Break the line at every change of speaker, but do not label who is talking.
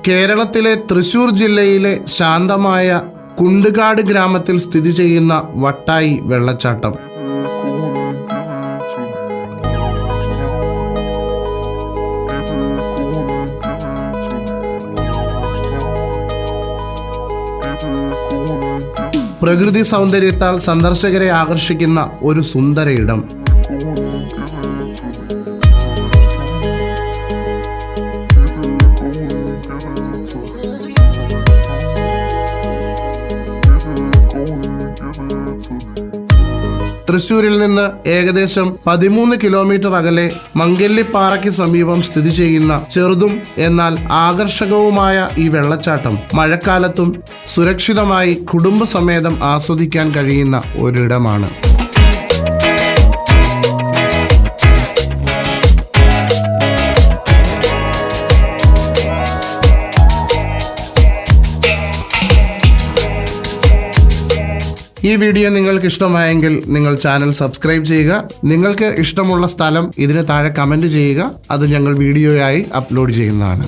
കേരളത്തിലെ തൃശൂർ ജില്ലയിലെ ശാന്തമായ കുണ്ടുകാട് ഗ്രാമത്തിൽ സ്ഥിതി ചെയ്യുന്ന വട്ടായി വെള്ളച്ചാട്ടം. പ്രകൃതി സൗന്ദര്യത്താൽ സന്ദർശകരെ ആകർഷിക്കുന്ന ഒരു സുന്ദര ഇടം. തൃശ്ശൂരിൽ നിന്ന് ഏകദേശം 13 കിലോമീറ്റർ അകലെ മംഗല്ലിപ്പാറയ്ക്ക് സമീപം സ്ഥിതി ചെയ്യുന്ന ചെറുതും എന്നാൽ ആകർഷകവുമായ ഈ വെള്ളച്ചാട്ടം മഴക്കാലത്തും സുരക്ഷിതമായി കുടുംബസമേതം ആസ്വദിക്കാൻ കഴിയുന്ന ഒരിടമാണ്. ഈ വീഡിയോ നിങ്ങൾക്ക് ഇഷ്ടമായെങ്കിൽ നിങ്ങൾ ചാനൽ സബ്സ്ക്രൈബ് ചെയ്യുക. നിങ്ങൾക്ക് ഇഷ്ടമുള്ള സ്ഥലം ഇതിന് താഴെ കമൻറ്റ് ചെയ്യുക. അത് ഞങ്ങൾ വീഡിയോയായി അപ്ലോഡ് ചെയ്യുന്നതാണ്.